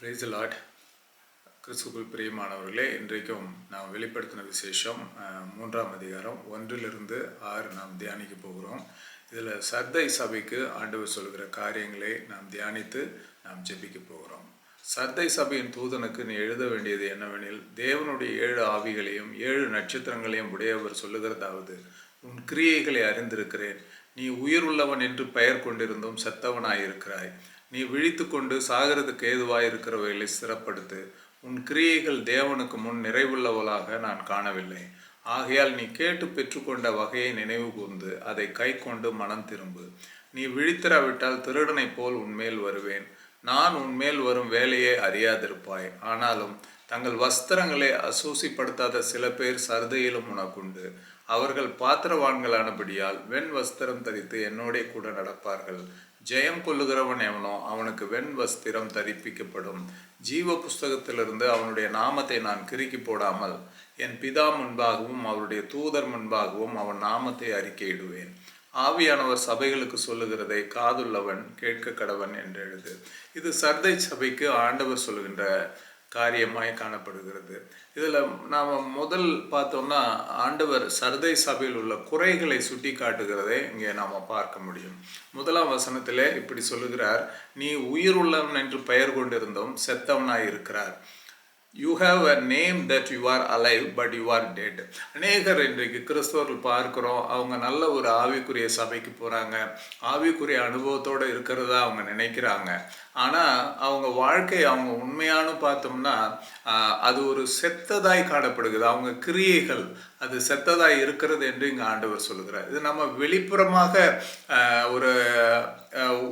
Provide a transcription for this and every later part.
Praise the Lord. கிறிஸ்துவுக்குள் பிரியமானவர்களே, இன்றைக்கும் நாம் வெளிப்படுத்தின விசேஷம் 3ஆம் அதிகாரம் 1 6 நாம் தியானிக்க போகிறோம். இதில் சர்தை சபைக்கு ஆண்டவர் சொல்கிற காரியங்களை நாம் தியானித்து நாம் ஜெபிக்க போகிறோம். சர்தை சபையின் தூதனுக்கு நீ எழுத வேண்டியது என்னவெனில், தேவனுடைய 7 ஆவிகளையும் 7 நட்சத்திரங்களையும் உடையவர் சொல்லுகிறதாவது, உன் கிரியைகளை அறிந்திருக்கிறேன். நீ உயிர் உள்ளவன் என்று பெயர் கொண்டிருந்தும் செத்தவனாயிருக்கிறாய். நீ விழித்து கொண்டு சாகிறதுக்கு ஏதுவாயிருக்கிறவைகளை ஸ்திரப்படுத்து. உன் கிரியைகள் தேவனுக்கு முன் நிறைவுள்ளவளாக நான் காணவில்லை. ஆகையால் நீ கேட்டு பெற்றுக்கொண்ட வகையை நினைவு கூர்ந்து அதை கை கொண்டு மனம் திரும்பு. நீ விழித்திராவிட்டால் திருடனைப் போல் உன்மேல் வருவேன். நான் உன்மேல் வரும் வேலையை அறியாதிருப்பாய். ஆனாலும் தங்கள் வஸ்திரங்களை அசூசிப்படுத்தாத சில பேர் சர்தையிலும் உனக்குண்டு. அவர்கள் பாத்திரவான்களானபடியால் வெண் வஸ்திரம் தரித்து என்னோடே கூட நடப்பார்கள். ஜெயம் கொள்ளுகிறவன் எவனோ அவனுக்கு வெண் வஸ்திரம் தரிப்பிக்கப்படும். ஜீவ புஸ்தகத்திலிருந்து அவனுடைய நாமத்தை நான் கிறுக்கி போடாமல் என் பிதா முன்பாகவும் அவருடைய தூதர் முன்பாகவும் அவன் நாமத்தை அறிக்கையிடுவேன். ஆவியானவர் சபைகளுக்கு சொல்லுகிறதை காதுள்ளவன் கேட்க கடவன் என்று எழுது. இது சர்தை சபைக்கு ஆண்டவர் சொல்லுகின்ற காரியமாய் காணப்படுகிறது. இதில் நாம் முதல் பார்த்தோம்னா, ஆண்டவர் சர்தை சபையில் உள்ள குறைகளை சுட்டி காட்டுகிறதை இங்கே நாம் பார்க்க முடியும். 1ஆம் வசனத்திலே இப்படி சொல்லுகிறார், நீ உயிர் உள்ளவன் என்று பெயர் கொண்டிருந்தும் செத்தவனாய் இருக்கிறார். You have a name that you are alive but you are dead. அநேகர் இன்றைக்கு கிறிஸ்தவர்கள் பார்க்கிறோம், அவங்க நல்ல ஒரு ஆவிக்குரிய சபைக்கு போகிறாங்க, ஆவிக்குரிய அனுபவத்தோடு இருக்கிறதா அவங்க நினைக்கிறாங்க. ஆனால் அவங்க வாழ்க்கை அவங்க உண்மையானு பார்த்தோம்னா அது ஒரு செத்ததாய் காணப்படுகிறது. அவங்க கிரியைகள் அது செத்ததாய் இருக்கிறது என்று இங்கே ஆண்டவர் சொல்லுகிறார். இது நம்ம வெளிப்புறமாக ஒரு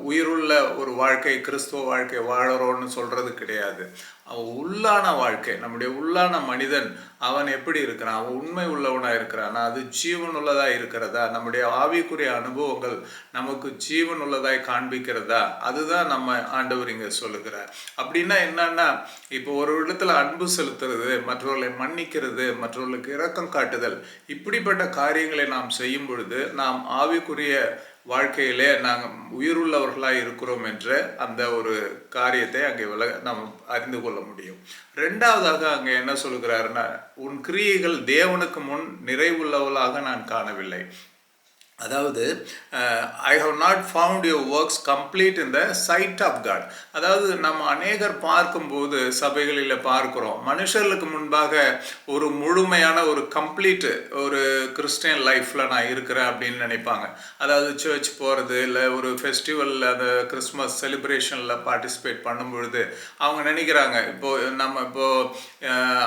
உயிருள்ள ஒரு வாழ்க்கை, கிறிஸ்துவ வாழ்க்கை வாழறோன்னு சொல்கிறது கிடையாது. அவன் உள்ளான வாழ்க்கை, நம்முடைய உள்ளான மனிதன் அவன் எப்படி இருக்கிறான், அவன் உண்மை உள்ளவனாக இருக்கிறான், அது ஜீவன் உள்ளதாக இருக்கிறதா, நம்முடைய ஆவிக்குரிய அனுபவங்கள் நமக்கு ஜீவன் உள்ளதாய் காண்பிக்கிறதா, அதுதான் நம்ம ஆண்டவர் இங்கே சொல்லுகிறார். அப்படின்னா என்னன்னா, இப்போ ஒரு இடத்துல அன்பு செலுத்துறது, மற்றவர்களை மன்னிக்கிறது, மற்றவர்களுக்கு இரக்கம் காட்டுதல், இப்படிப்பட்ட காரியங்களை நாம் செய்யும் பொழுது நாம் ஆவிக்குரிய வாழ்க்கையிலே நாங்கள் உயிருள்ளவர்களாக இருக்கிறோம் என்ற அந்த ஒரு காரியத்தை அங்கே நாம் அறிந்து கொள்ள முடியும். ரெண்டாவதாக அங்கே என்ன சொல்லுகிறாருன்னா, உன் கிரியைகள் தேவனுக்கு முன் நிறைவுள்ளவளாக நான் காணவில்லை. அதாவது I have not found your works complete in the sight of God. அதாவது நம்ம அநேகர் பார்க்கும்போது சபைகளில் பார்க்குறோம், மனுஷர்களுக்கு முன்பாக ஒரு முழுமையான ஒரு கம்ப்ளீட் ஒரு கிறிஸ்டியன் லைஃப்பில் நான் இருக்கிறேன் அப்படின்னு நினைப்பாங்க. அதாவது சர்ச் போகிறது, இல்லை ஒரு ஃபெஸ்டிவலில் அந்த கிறிஸ்மஸ் செலிப்ரேஷனில் பார்ட்டிசிபேட் பண்ணும் பொழுது அவங்க நினைக்கிறாங்க, இப்போது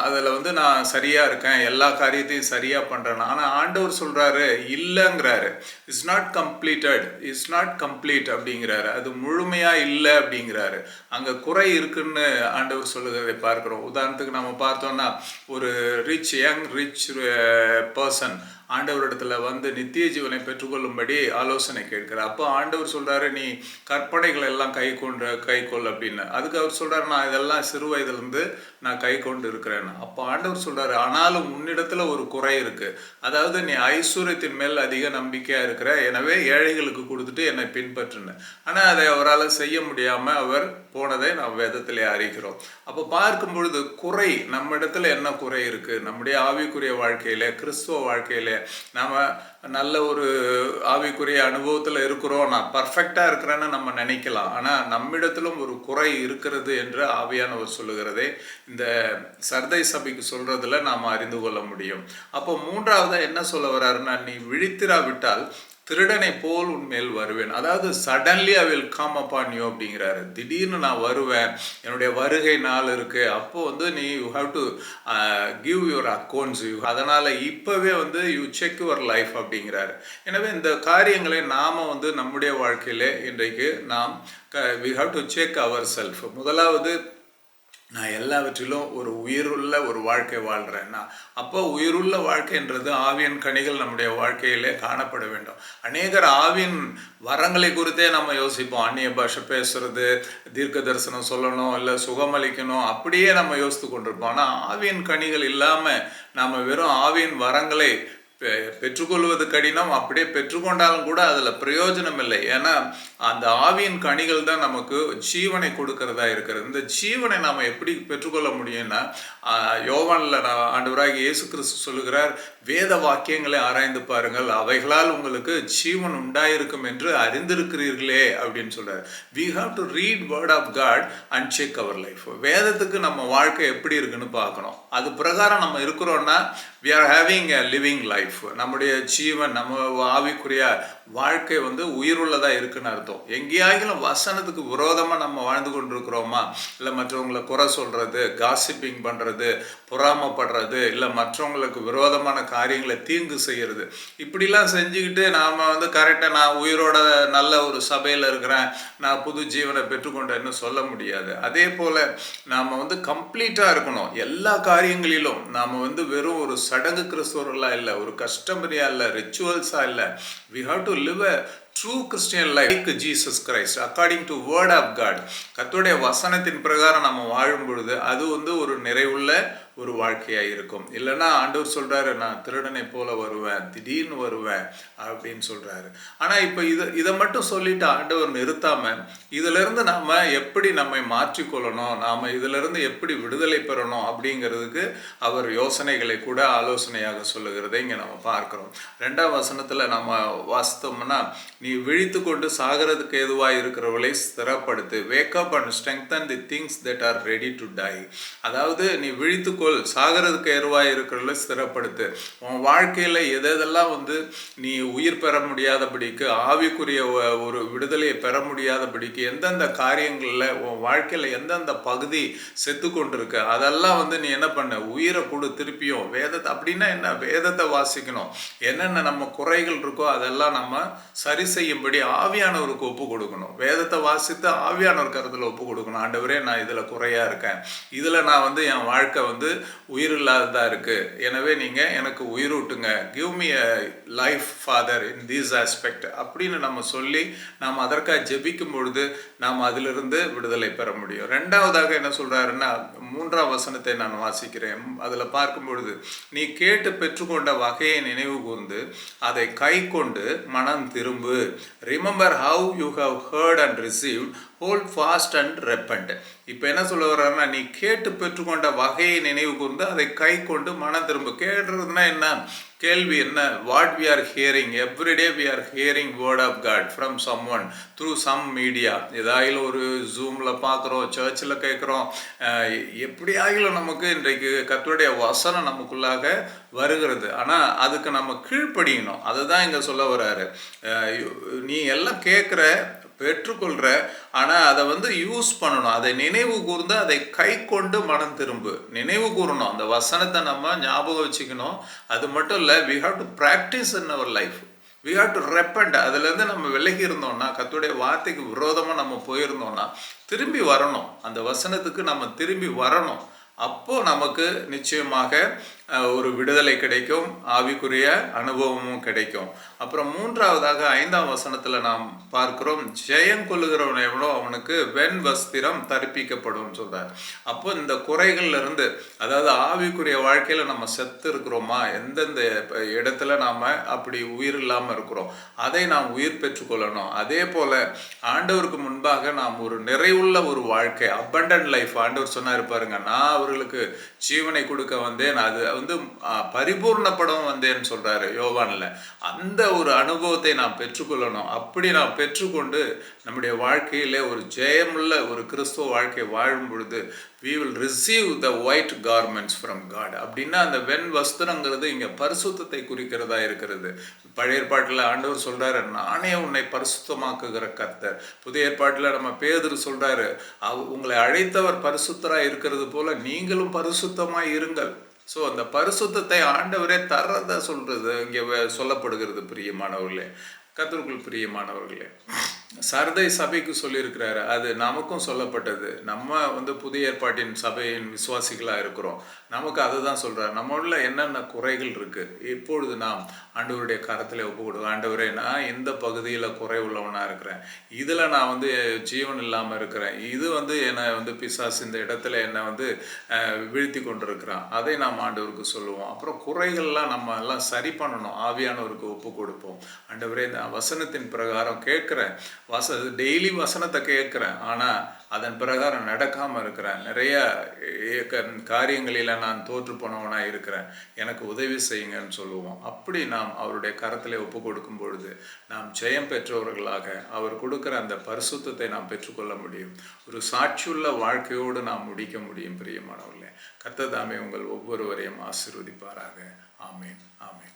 அதில் நான் சரியாக இருக்கேன், எல்லா காரியத்தையும் சரியாக பண்ணுறேன். ஆனால் ஆண்டவர் சொல்கிறாரு இல்லைங்கிறாரு. It's not completed, it's not complete அப்படிங்கிறாரு. அது முழுமையாக இல்லை அப்படிங்கிறாரு. அங்கே குறை இருக்குன்னு ஆண்டவர் சொல்லுகிறதை பார்க்குறோம். உதாரணத்துக்கு நம்ம பார்த்தோம்னா, ஒரு யங் ரிச் பர்சன் ஆண்டவரிடத்துல நித்திய ஜீவனை பெற்றுக்கொள்ளும்படி ஆலோசனை கேட்கிறார். அப்போ ஆண்டவர் சொல்கிறாரு, நீ கற்பனைகள் எல்லாம் கை கொள் அப்படின்னு. அதுக்கு அவர் சொல்கிறார், நான் இதெல்லாம் சிறு வயதுலேருந்து நான் கை கொண்டு இருக்கிறேன். அப்போ ஆண்டவர் சொல்கிறாரு, ஆனாலும் உன்னிடத்துல ஒரு குறை இருக்குது. அதாவது நீ ஐஸ்வர்யத்தின் மேல் அதிக நம்பிக்கையாக இருக்கிற, எனவே ஏழைகளுக்கு கொடுத்துட்டு என்னை பின்பற்றுன்னு. ஆனால் அதை அவரால் செய்ய முடியாமல் அவர் போனதை நாம் வேதத்திலே அறிகிறோம். அப்போ பார்க்கும் பொழுது குறை, நம்ம இடத்துல என்ன குறை இருக்குது, நம்முடைய ஆவிக்குரிய வாழ்க்கையில், கிறிஸ்துவ வாழ்க்கையில் நாம் நல்ல ஒரு ஆவிக்குரிய அனுபவத்தில் இருக்கிறோம், நான் பர்ஃபெக்டாக இருக்கிறேன்னு நம்ம நினைக்கலாம். ஆனால் நம்மிடத்திலும் ஒரு குறை இருக்கிறது என்று ஆவியானவர் சொல்லுகிறதே இந்த சர்தை சபைக்கு சொல்கிறதுல நாம் அறிந்து கொள்ள முடியும். அப்போ மூன்றாவதாக என்ன சொல்ல வர்றாருன்னா, நீ விழித்திராவிட்டால் திருடனை போல் உன்மேல் வருவேன். அதாவது suddenly I will come upon you அப்படிங்கிறாரு. திடீர்னு நான் வருவேன், என்னுடைய வருகை நாள் இருக்குது. அப்போது நீ you have to give your accounts. அதனால் இப்போவே யூ செக் யுவர் லைஃப் அப்படிங்கிறாரு. எனவே இந்த காரியங்களை நாம் நம்முடைய வாழ்க்கையில் இன்றைக்கு நாம் we have to check our self. முதலாவது, நான் எல்லாவற்றிலும் ஒரு உயிருள்ள ஒரு வாழ்க்கை வாழ்கிறேன்னா, அப்போ உயிருள்ள வாழ்க்கைன்றது ஆவியின் கனிகள் நம்முடைய வாழ்க்கையிலே காணப்பட வேண்டும். அநேகர் ஆவியின் வரங்களை குறித்தே நம்ம யோசிப்போம். அந்நிய பாஷை பேசுறது, தீர்க்க தரிசனம் சொல்லணும், இல்லை சுகமளிக்கணும், அப்படியே நம்ம யோசித்து கொண்டிருப்போம். ஆனால் ஆவியின் கனிகள் இல்லாமல் நாம் வெறும் ஆவியின் வரங்களை பெற்றுக்கொள்வது கடினம். அப்படியே பெற்றுக்கொண்டாலும் கூட அதில் பிரயோஜனம் இல்லை. ஏன்னா அந்த ஆவியின் கனிகள் தான் நமக்கு ஜீவனை கொடுக்கறதா இருக்கிறது. இந்த ஜீவனை நாம் எப்படி பெற்றுக்கொள்ள முடியும்னா, யோவானில் ஆண்டவராகிய இயேசு கிறிஸ்து சொல்லுகிறார், வேத வாக்கியங்களை ஆராய்ந்து பாருங்கள், அவைகளால் உங்களுக்கு ஜீவன் உண்டாயிருக்கும் என்று அறிந்திருக்கிறீர்களே அப்படின்னு சொல்றார். we have to read word of God and check our life. வேதத்துக்கு நம்ம வாழ்க்கை எப்படி இருக்குன்னு பார்க்கணும். அது பிரகாரம் நம்ம இருக்கிறோம்னா we are having a living life. நம்முடைய ஜீவன், நம்ம ஆவிக்குரிய வாழ்க்கை உயிருள்ளதா இருக்குன்னு அர்த்தம். எங்கேயாகிலும் வசனத்துக்கு விரோதமா நம்ம வாழ்ந்து கொண்டிருக்கிறோமா, இல்லை மற்றவங்களை குறை சொல்றது, காசிப்பிங் பண்றது, பொறாமப்படுறது, இல்லை மற்றவங்களுக்கு விரோதமான காரியங்களை தீங்கு செய்யறது, இப்படிலாம் செஞ்சுக்கிட்டு நாம கரெக்டாக நான் உயிரோட நல்ல ஒரு சபையில் இருக்கிறேன், நான் புது ஜீவனை பெற்றுக்கொண்டேன்னு சொல்ல முடியாது. அதே போல நாம கம்ப்ளீட்டா இருக்கணும். எல்லா காரியங்களிலும் நாம வெறும் ஒரு சடங்கு கிறிஸ்தவர்களா இல்லை, ஒரு கஸ்டமரியா இல்லை, ரிச்சுவல்ஸா இல்லை. we have to live a true Christian life like Jesus Christ according to word of God. கர்த்தருடைய வசனத்தின் பிரகாரம் நம்ம வாழும் பொழுது அது ஒரு நிறைவுள்ள ஒரு வாழ்க்கையாக இருக்கும். இல்லைன்னா ஆண்டவர் சொல்கிறாரு, நான் திருடனை போல வருவேன், திடீர்னு வருவேன் அப்படின்னு சொல்கிறாரு. ஆனால் இப்போ இதை மட்டும் சொல்லிட்டு ஆண்டவர் நிறுத்தாமல், இதிலிருந்து நாம் எப்படி நம்மை மாற்றிக்கொள்ளணும், நாம் இதிலிருந்து எப்படி விடுதலை பெறணும் அப்படிங்கிறதுக்கு அவர் யோசனைகளை கூட ஆலோசனையாக சொல்லுகிறதை இங்கே நம்ம பார்க்குறோம். 2ஆம் வசனத்தில் நம்ம வாசித்தோம்னா, நீ விழித்து கொண்டு சாகிறதுக்கு எதுவாக இருக்கிறவர்களை ஸ்திரப்படுத்து, wake up and strengthen the things that are ready to die. அதாவது நீ விழித்து சாகிறதுக்கு ஏறுவாய் இருக்கிறத ஸ்திரப்படுத்து. உன் வாழ்க்கையில எதெல்லாம் நீ உயிர் பெற முடியாதபடிக்கு, ஆவிக்குரிய ஒரு விடுதலையை பெற முடியாதபடிக்கு, எந்தெந்த காரியங்கள்ல உன் வாழ்க்கையில எந்தெந்த பகுதி செத்து கொண்டிருக்கு, அதெல்லாம் நீ என்ன பண்ண, உயிரை கொடு திருப்பியும். வேதத்தை அப்படின்னா என்ன, வேதத்தை வாசிக்கணும். என்னென்ன நம்ம குறைகள் இருக்கோ அதெல்லாம் நம்ம சரி செய்யும்படி ஆவியானவருக்கு ஒப்பு கொடுக்கணும். வேதத்தை வாசித்து ஆவியானவர் கருத்துல ஒப்பு கொடுக்கணும். ஆண்டவரே, நான் இதுல குறையா இருக்கேன், இதுல நான் என் வாழ்க்கை உயிர் இல்லாததா இருக்கு, எனவே நீங்க எனக்கு உயிரூட்டுங்க, give me a life father in this aspect அப்படின்னு நம்ம சொல்லி நாம் அதற்காக ஜெபிக்கும் பொழுது நாம் அதிலிருந்து விடுதலை பெற முடியும். 2ஆவதாக என்ன சொல்றாருன்னா, 3ஆம் வசனத்தை நான் வாசிக்கிறேன். அதுல பார்க்கும் பொழுது, நீ கேட்டு பெற்றுக்கொண்ட வகையை நினைவு கூர்ந்து அதை கை கொண்டு மனம் திரும்பு. Remember how you have heard and received, hold fast and repent. இப்போ என்ன சொல்ல வர்றாருன்னா, நீ கேட்டு பெற்றுக்கொண்ட வகையை நினைவு கூர்ந்து அதை கை கொண்டு மனம் திரும்ப. கேட்டுறதுனா என்ன, கேள்வி என்ன, what we are hearing every day, we are hearing word of God from someone through some media. ஏதாயிலும் ஒரு ஜூமில் பார்க்குறோம், சர்ச்சில் கேட்குறோம், எப்படி ஆகிலும் நமக்கு இன்றைக்கு கர்த்தருடைய வசனம் நமக்குள்ளாக வருகிறது. ஆனால் அதுக்கு நம்ம கீழ்ப்படியணும். அதுதான் இங்கே சொல்ல வர்றாரு. நீ எல்லாம் கேட்குற, பெற்றுக்கொள்கிற, ஆனால் அதை யூஸ் பண்ணணும். அதை நினைவு கூர்ந்து அதை கை கொண்டு மனம் திரும்பு. நினைவு கூறணும், அந்த வசனத்தை நம்ம ஞாபகம் வச்சுக்கணும். அது மட்டும் இல்லை, we have to practice in our life. we have to repent. அதுலேருந்து நம்ம விலகி இருந்தோம்னா, கர்த்தருடைய வார்த்தைக்கு விரோதமாக நம்ம போயிருந்தோம்னா திரும்பி வரணும். அந்த வசனத்துக்கு நம்ம திரும்பி வரணும். அப்போ நமக்கு நிச்சயமாக ஒரு விடுதலை கிடைக்கும், ஆவிக்குரிய அனுபவமும் கிடைக்கும். அப்புறம் 3ஆவதாக 5ஆம் வசனத்தில் நாம் பார்க்கிறோம், ஜெயம் கொள்ளுகிறவனோ அவனுக்கு வெண் வஸ்திரம் தரிப்பிக்கப்படும் சொல்றார். அப்போ இந்த குறைகள்ல இருந்து, அதாவது ஆவிக்குரிய வாழ்க்கையில நம்ம செத்து இருக்கிறோமா, எந்தெந்த இடத்துல நாம அப்படி உயிர் இல்லாம இருக்கிறோம், அதை நாம் உயிர் பெற்றுக்கொள்ளணும். அதே போல ஆண்டவருக்கு முன்பாக நாம் ஒரு நிறைவுள்ள ஒரு வாழ்க்கை, அபண்டன்ட் லைஃப், ஆண்டவர் சொன்னார் பாருங்க, நான் அவர்களுக்கு ஜீவனை கொடுக்க வந்தேன், அது பரிபூர்ணப்படம் வந்தேன்னு சொல்றாரு யோவான்ல. அந்த ஒரு அனுபவத்தை நாம் பெற்றுக்கொள்ளணும். அப்படி நாம் பெற்றுக்கொண்டு நம்முடைய வாழ்க்கையிலே ஒரு ஜெயமுள்ள ஒரு கிறிஸ்துவ வாழ்க்கை வாழும் பொழுது we will receive the white garments from God. அப்படின்னா அந்த வெண் வஸ்திரங்கிறது இங்க பரிசுத்தத்தை குறிக்கிறதா இருக்கிறது. பழைய ஏற்பாட்டில் ஆண்டவர் சொல்றாரு, நானே உன்னை பரிசுத்தமாக்குகிற கர்த்தர். புதிய ஏற்பாட்டில் நம்ம பேதுரு சொல்றாரு, உங்களை அழைத்தவர் பரிசுத்தரா இருக்கிறது போல நீங்களும் பரிசுத்தமாய் இருங்கள். ஸோ அந்த பரிசுத்தத்தை ஆண்டவரே தர்றதா சொல்றது இங்கே சொல்லப்படுகிறது. பிரியமானவர்களே, கர்த்தருக்குள் பிரியமானவர்களே, சர்தை சபைக்கு சொல்லியிருக்கிறாரு. அது நமக்கும் சொல்லப்பட்டது. நம்ம புதிய ஏற்பாட்டின் சபையின் விசுவாசிகளா இருக்கிறோம். நமக்கு அதுதான் சொல்றாரு. நம்முள்ள என்னென்ன குறைகள் இருக்கு. இப்பொழுது நாம் ஆண்டவருடைய கரத்திலே ஒப்புக்கொடுக்கிறோம். ஆண்டவரே, நான் இந்த பகுதியில குறை உள்ளவனா இருக்கிறேன். இதுல நான் ஜீவன் இல்லாம இருக்கிறேன். இது என்னை பிசாசு இந்த இடத்துல என்னை வீழ்த்தி கொண்டிருக்கிறான். அதை நாம் ஆண்டவருக்கு சொல்லுவோம். அப்புறம் குறைகள்லாம் நம்ம எல்லாம் சரி பண்ணணும். ஆவியானவருக்கு ஒப்பு கொடுப்போம். ஆண்டவரே, இந்த வசனத்தின் பிரகாரம் கேட்கிறேன். டெய்லி வசனத்தை கேட்குறேன், ஆனால் அதன் பிரகாரம் நடக்காமல் இருக்கிறேன். நிறைய காரியங்களில் நான் தோற்று போனவனாக இருக்கிறேன். எனக்கு உதவி செய்யுங்கன்னு சொல்லுவோம். அப்படி நாம் அவருடைய கரத்தில் ஒப்பு கொடுக்கும் பொழுது நாம் ஜெயம் பெற்றவர்களாக அவர் கொடுக்குற அந்த பரிசுத்தத்தை நாம் பெற்றுக்கொள்ள முடியும். ஒரு சாட்சியுள்ள வாழ்க்கையோடு நாம் முடிக்க முடியும். பிரியமானவர்களே, கர்த்தர் தாமே உங்கள் ஒவ்வொருவரையும் ஆசீர்வதிப்பாராக. ஆமேன், ஆமேன்.